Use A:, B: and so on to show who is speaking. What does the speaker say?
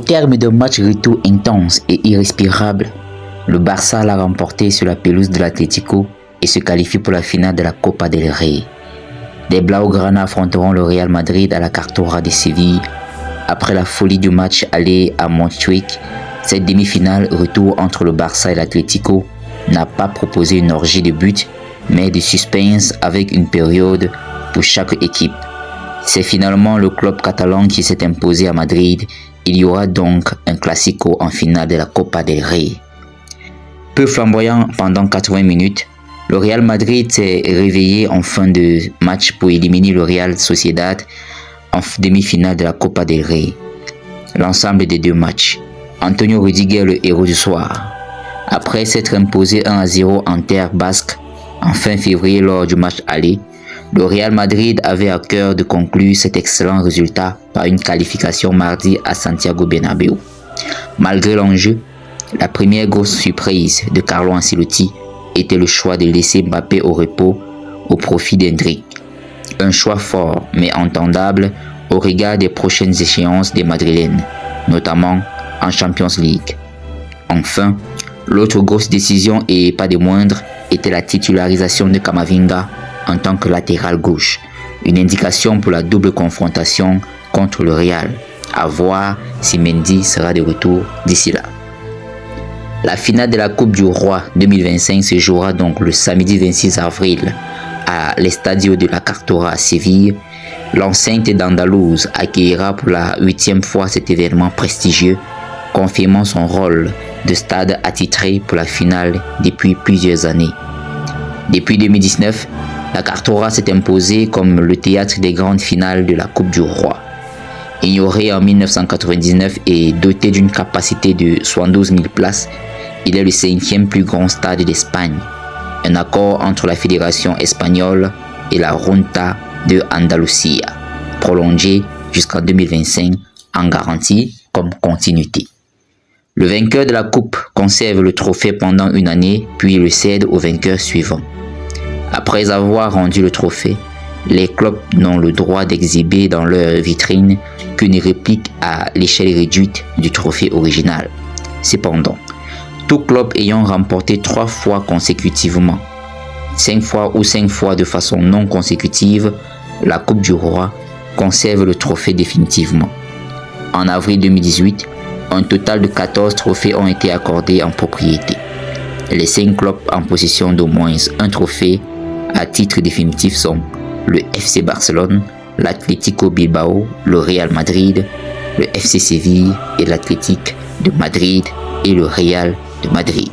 A: terme d'un match retour intense et irrespirable, le Barça l'a remporté sur la pelouse de l'Atlético et se qualifie pour la finale de la Copa del Rey. Les Blaugrana affronteront le Real Madrid à la Cartuja de Séville. Après la folie du match aller à Montjuic, cette demi-finale retour entre le Barça et l'Atlético n'a pas proposé une orgie de buts, mais de suspense avec une période pour chaque équipe. C'est finalement le club catalan qui s'est imposé à Madrid. Il y aura donc un classico en finale de la Copa del Rey. Peu flamboyant pendant 80 minutes, le Real Madrid s'est réveillé en fin de match pour éliminer le Real Sociedad en demi-finale de la Copa del Rey. L'ensemble des deux matchs. Antonio Rudiger, le héros du soir. Après s'être imposé 1-0 en terre basque en fin février lors du match aller, le Real Madrid avait à cœur de conclure cet excellent résultat par une qualification mardi à Santiago Bernabéu. Malgré l'enjeu, la première grosse surprise de Carlo Ancelotti était le choix de laisser Mbappé au repos au profit d'Hendrick. Un choix fort mais entendable au regard des prochaines échéances des Madrilènes, notamment en Champions League. Enfin, l'autre grosse décision et pas des moindres était la titularisation de Camavinga en tant que latéral gauche, une indication pour la double confrontation contre le Real. À voir si Mendy sera de retour d'ici là. La finale de la Coupe du Roi 2025 se jouera donc le samedi 26 avril à l'Estadio de la Cartuja à Séville. L'enceinte d'Andalouse accueillera pour la 8e fois cet événement prestigieux, confirmant son rôle de stade attitré pour la finale depuis plusieurs années. Depuis 2019, la Cartuja s'est imposée comme le théâtre des grandes finales de la Coupe du Roi. Ignoré en 1999 et doté d'une capacité de 72 000 places, il est le 5e plus grand stade d'Espagne. Un accord entre la Fédération espagnole et la Junta de Andalucía, prolongé jusqu'en 2025 en garantie comme continuité. Le vainqueur de la Coupe conserve le trophée pendant une année puis le cède au vainqueur suivant. Après avoir rendu le trophée, les clubs n'ont le droit d'exhiber dans leur vitrine qu'une réplique à l'échelle réduite du trophée original. Cependant, tout club ayant remporté 3 fois consécutivement, 5 fois ou 5 fois de façon non consécutive, la Coupe du Roi conserve le trophée définitivement. En avril 2018, un total de 14 trophées ont été accordés en propriété. Les 5 clubs en possession d'au moins un trophée à titre définitif sont le FC Barcelone, l'Atlético Bilbao, le Real Madrid, le FC Séville et l'Athletic de Madrid et le Real de Madrid.